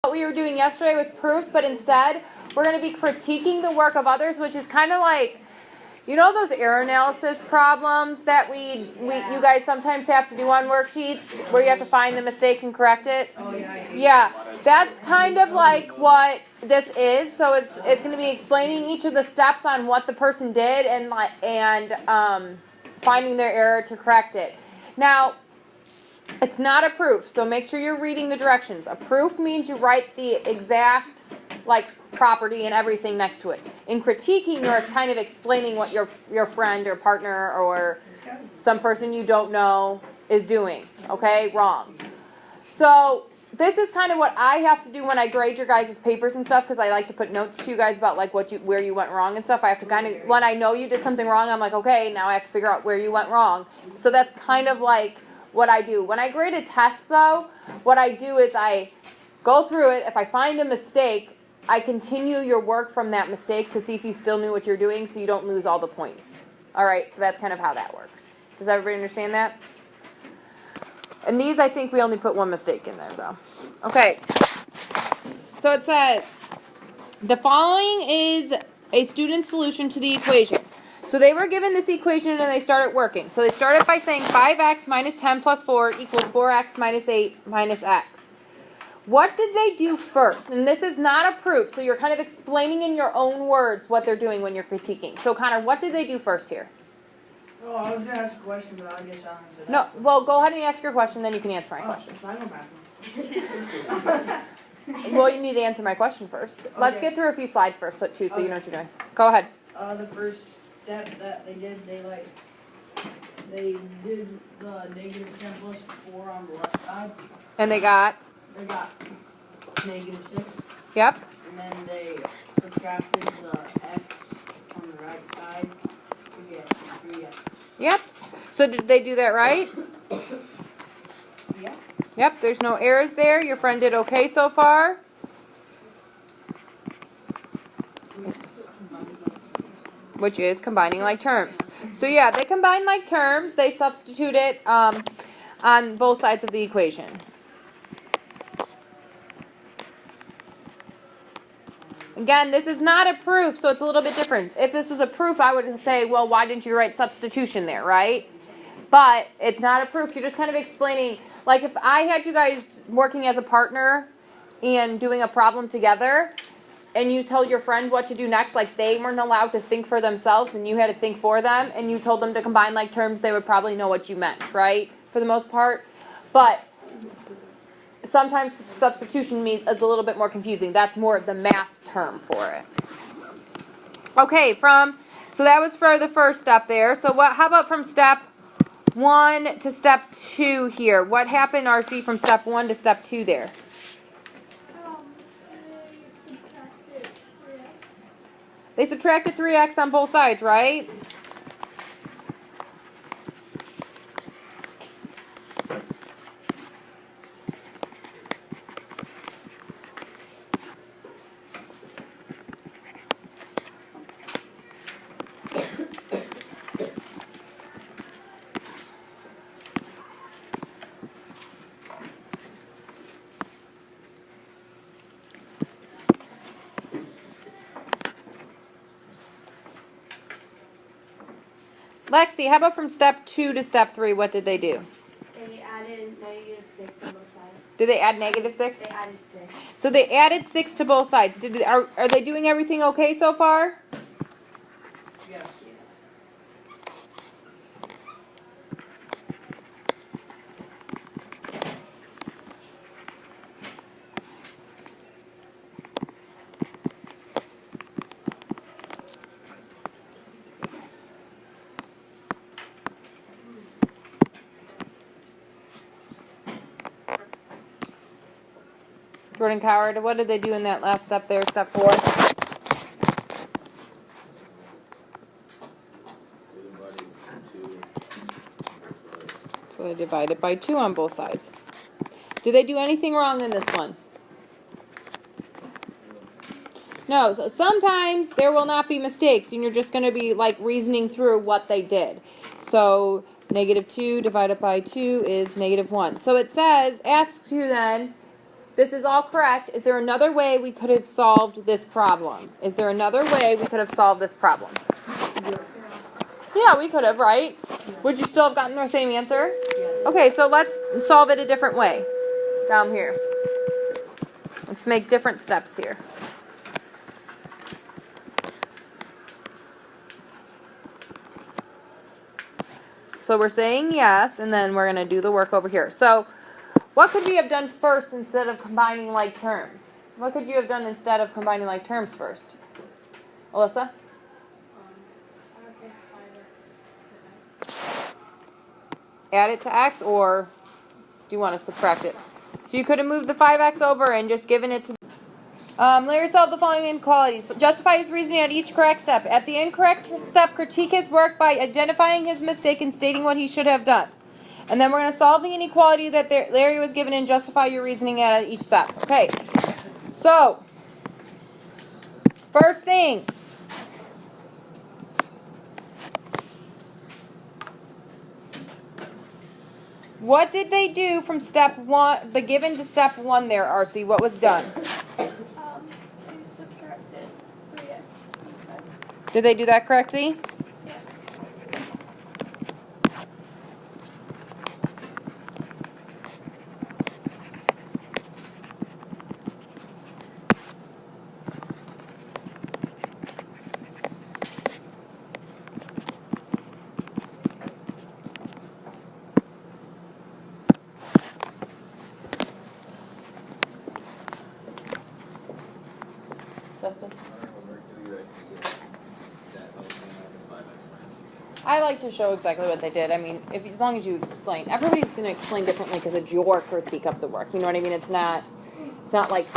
what we were doing yesterday with proofs, but instead we're going to be critiquing the work of others, which is kind of like, you know, those error analysis problems that you guys sometimes have to do on worksheets where you have to find the mistake and correct it? Yeah, that's kind of like what this is. So it's going to be explaining each of the steps on what the person did and finding their error to correct it. Now, it's not a proof, so make sure you're reading the directions. A proof means you write the exact property and everything next to it. In critiquing, you're kind of explaining what your friend or partner or some person you don't know is doing. Okay, wrong. So this is kind of what I have to do when I grade your guys' papers and stuff, because I like to put notes to you guys about where you went wrong and stuff. I have to kind of, when I know you did something wrong, I'm like, okay, now I have to figure out where you went wrong. So that's kind of like what I do. When I grade a test, though, what I do is I go through it. If I find a mistake, I continue your work from that mistake to see if you still knew what you're doing, so you don't lose all the points. All right, so that's kind of how that works. Does everybody understand that? And these, I think we only put one mistake in there, though. Okay, so it says, the following is a student's solution to the equation. So they were given this equation and they started working. So they started by saying 5x minus 10 plus 4 equals 4x minus 8 minus x. What did they do first? And this is not a proof, so you're kind of explaining in your own words what they're doing when you're critiquing. So Connor, what did they do first here? Oh, I was going to ask a question, but I guess I'll answer that. No, well, go ahead and ask your question, then you can answer my question. I know math. Well, you need to answer my question first. Okay. Let's get through a few slides first, too, so you know what you're doing. Go ahead. The first step that they did, they did the negative 10 plus 4 on the left side. And they got negative 6. Yep. And then they subtracted the x on the right side to get 3x. Yep. So did they do that right? Yeah. Yep, there's no errors there. Your friend did okay so far. Which is combining like terms. So yeah, they combine like terms. They substitute it on both sides of the equation. Again, this is not a proof, so it's a little bit different. If this was a proof, I would say, well, why didn't you write substitution there, right? But it's not a proof. You're just kind of explaining, like if I had you guys working as a partner and doing a problem together, and you told your friend what to do next, like they weren't allowed to think for themselves and you had to think for them, and you told them to combine like terms, they would probably know what you meant, right? For the most part. But sometimes substitution means it's a little bit more confusing. That's more of the math term for it. Okay, so that was for the first step there. So how about from step 1 to step 2 here? What happened, RC, from step 1 to step 2 there? They subtracted 3x on both sides, right? Lexi, how about from step 2 to step 3, what did they do? They added negative 6 on both sides. Did they add negative 6? They added 6. So they added 6 to both sides. Are they doing everything okay so far? Yes. Jordan Coward, what did they do in that last step there, step 4? So they divided by 2 on both sides. Did they do anything wrong in this one? No, so sometimes there will not be mistakes, and you're just going to be like reasoning through what they did. So negative 2 divided by 2 is negative 1. So it says, asks you then, This is all correct. Is there another way we could have solved this problem? Is there another way we could have solved this problem? Yeah, we could have, right? Would you still have gotten the same answer? Okay, so let's solve it a different way. Down here. Let's make different steps here. So we're saying yes, and then we're going to do the work over here. So what could we have done first instead of combining like terms? What could you have done instead of combining like terms first? Alyssa? Add it to x, or do you want to subtract it? So you could have moved the 5x over and just given it to... Larry solved the following inequalities. Justify his reasoning at each correct step. At the incorrect step, critique his work by identifying his mistake and stating what he should have done. And then we're going to solve the inequality that Larry was given and justify your reasoning at each step. Okay, so, first thing. What did they do from step 1, the given to step 1 there, RC? What was done? You subtracted 3x. Did they do that correctly? Yeah. Justin? I like to show exactly what they did. I mean, as long as you explain. Everybody's going to explain differently because it's your critique of the work. You know what I mean? It's not like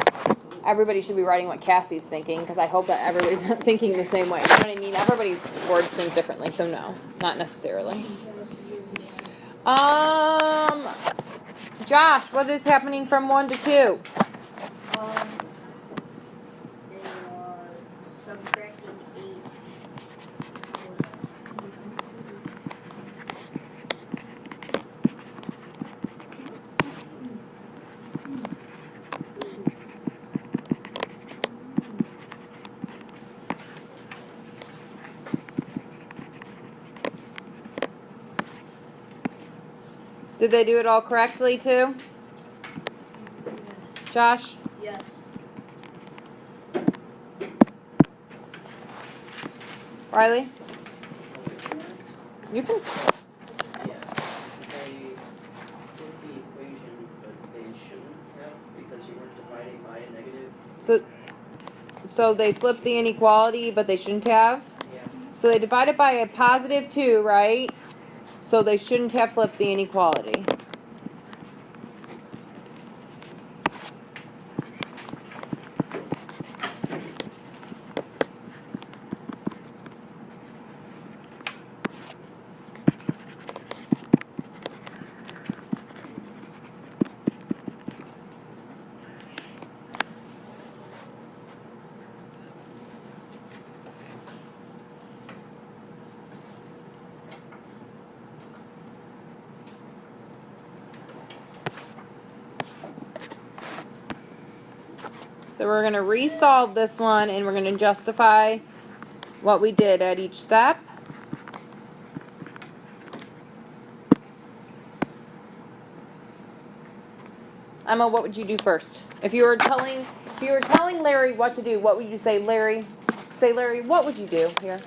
everybody should be writing what Cassie's thinking, because I hope that everybody's not thinking the same way. You know what I mean? Everybody words things differently, so no, not necessarily. Josh, what is happening from 1 to 2? They are subtracting 8. Did they do it all correctly too? Josh? Yes. Riley? You can. Yeah, they flipped the equation, but they shouldn't have because you weren't dividing by a negative. So they flipped the inequality, but they shouldn't have? Yeah. So they divided by a positive 2, right? So they shouldn't have flipped the inequality. So we're going to resolve this one, and we're going to justify what we did at each step. Emma, what would you do first? If you were telling Larry what to do, what would you say, Larry? Say, Larry, what would you do here?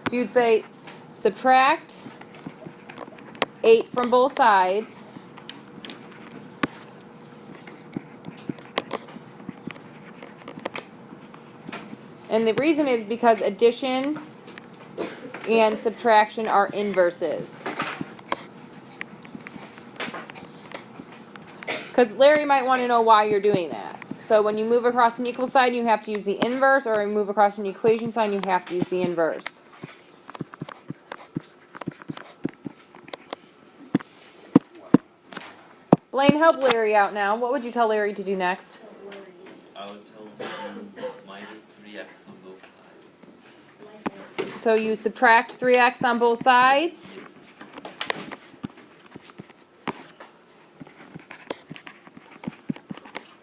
So you'd say subtract 8 from both sides. And the reason is because addition and subtraction are inverses. Because Larry might want to know why you're doing that. So when you move across an equal sign, you have to use the inverse, or move across an equation sign, you have to use the inverse. Blaine, help Larry out now. What would you tell Larry to do next? I would tell him minus 3x on both sides. So you subtract 3x on both sides.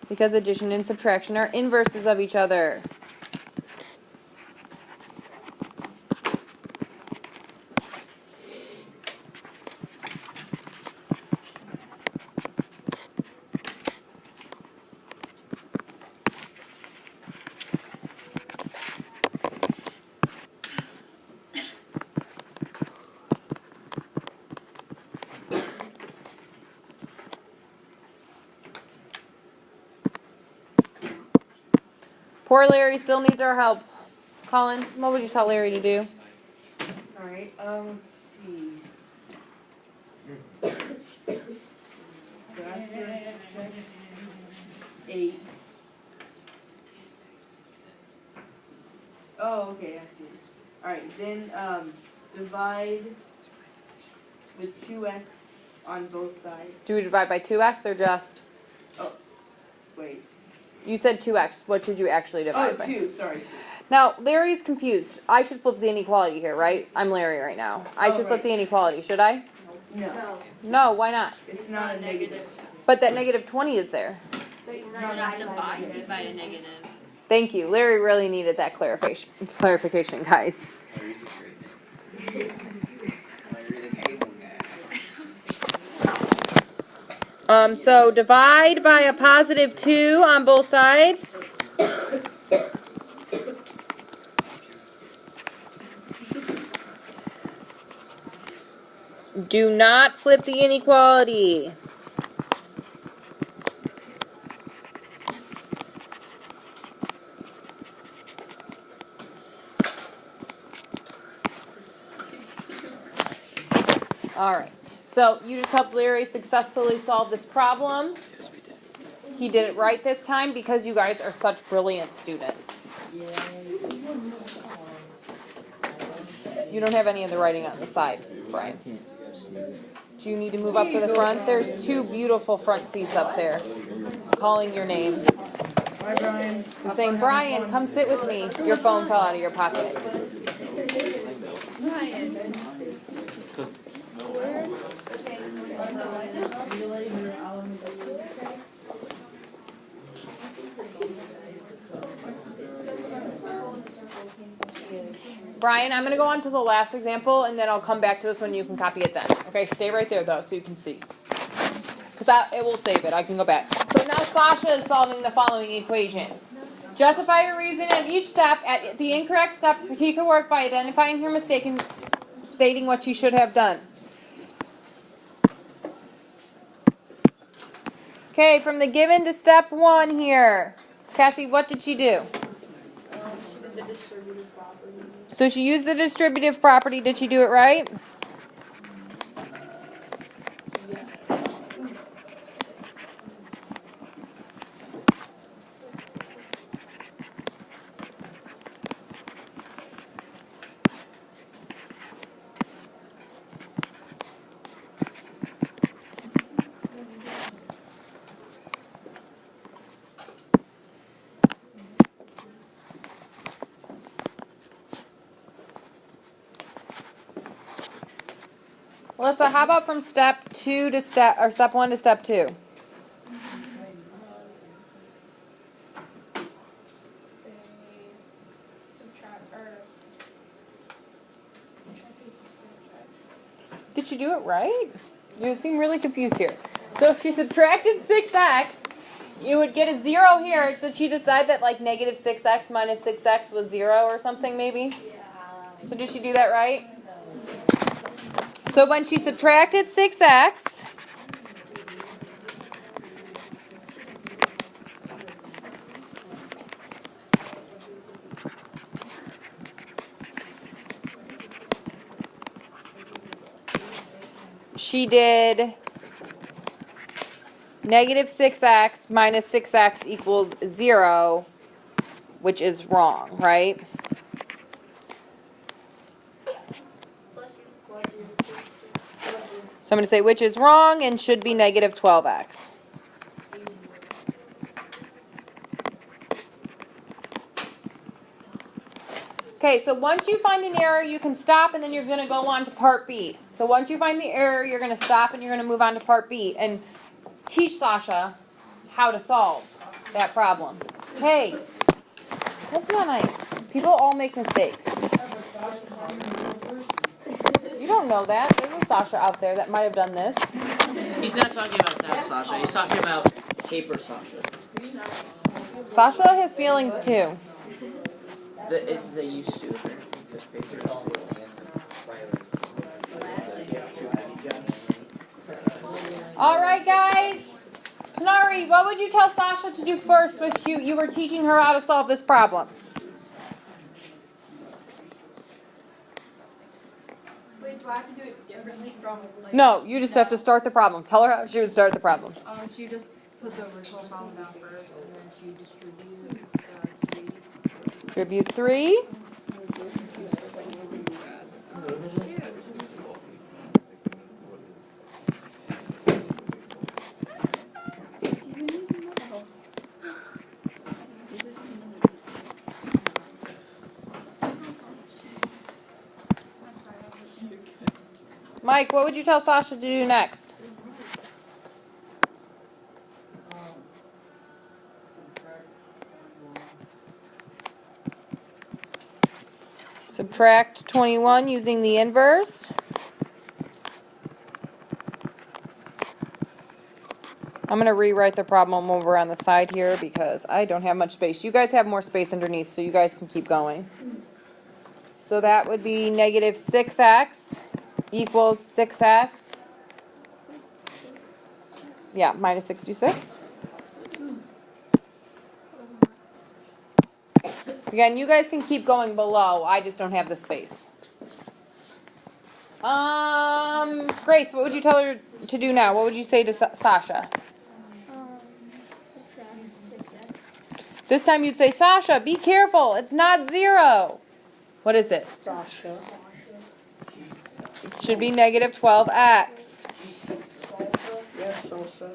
Because addition and subtraction are inverses of each other. Poor Larry still needs our help. Colin, what would you tell Larry to do? Alright, let's see. So after subtract 8. Oh, okay, I see. Alright, then divide with 2x on both sides. Do we divide by 2x or just? Wait. You said 2x. What should you actually divide Oh, by? 2, sorry. Now, Larry's confused. I should flip the inequality here, right? I'm Larry right now. I should flip right. the inequality, should I? No, No, why not? it's not a negative. But that negative 20 is there. But you're not not Divided by a negative. Thank you. Larry really needed that clarification, guys. Larry's a great name. Larry the cable guy. So divide by a positive 2 on both sides. Do not flip the inequality. All right. So you just helped Larry successfully solve this problem. Yes, we did. He did it right this time because you guys are such brilliant students. You don't have any of the writing on the side, Brian. Do you need to move up to the front? There's 2 beautiful front seats up there calling your name. Bye, Brian. They're saying, Brian, come sit with me. Your phone fell out of your pocket. See you later. I'll Brian, I'm going to go on to the last example, and then I'll come back to this one. You can copy it then. Okay, stay right there, though, so you can see. Because it will save it. I can go back. So now Sasha is solving the following equation. Justify your reason at each step. At the incorrect step, critique her work by identifying her mistake and stating what she should have done. Okay, from the given to step 1 here. Cassie, what did she do? She did the distributive property. So she used the distributive property. Did she do it right? Melissa, how about from step 2 to step 1 to step 2? They subtracted 6x. Did she do it right? You seem really confused here. So if she subtracted 6x, you would get a 0 here. Did she decide that like negative 6x minus 6x was 0 or something maybe? Yeah. So did she do that right? So when she subtracted 6x, she did negative 6x minus 6x equals 0, which is wrong, right? So I'm going to say which is wrong and should be negative 12x. Okay, so once you find an error, you can stop and then you're going to go on to part B. So once you find the error, you're going to stop and you're going to move on to part B and teach Sasha how to solve. that problem. Hey, that's not nice. People all make mistakes. You don't know that. There's a Sasha out there that might have done this. He's not talking about that Sasha, he's talking about paper Sasha. Sasha has feelings too. They used to. All right, guys. Tanari, what would you tell Sasha to do first if you were teaching her how to solve this problem? Wait, do I have to do it differently from like? No, you just have to start the problem. Tell her how she would start the problem. She just puts the original problem down first, and then she distributes three. Distribute 3. Mike, what would you tell Sasha to do next? Subtract 21 using the inverse. I'm going to rewrite the problem over on the side here because I don't have much space. You guys have more space underneath, so you guys can keep going. So that would be negative 6x equals 6x. Yeah, minus 66. Again, you guys can keep going below. I just don't have the space. Grace, what would you tell her to do now? What would you say to Sasha? This time you'd say, Sasha, be careful. It's not 0. What is it? Sasha. It should be negative 12x. Yeah, salsa.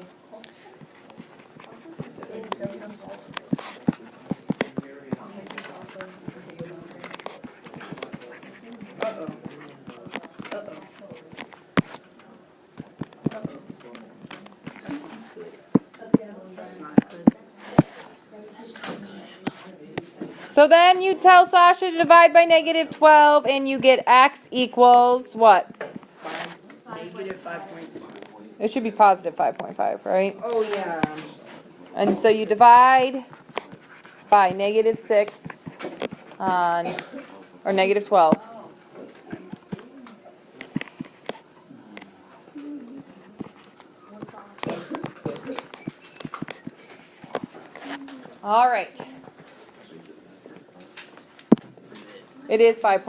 Uh-oh. Uh-oh. That's not good. So then you tell Sasha to divide by negative 12 and you get x equals what? Negative 5.5. It should be positive 5.5, right? Oh, yeah. And so you divide by negative 6 or negative 12. All right. It is 5.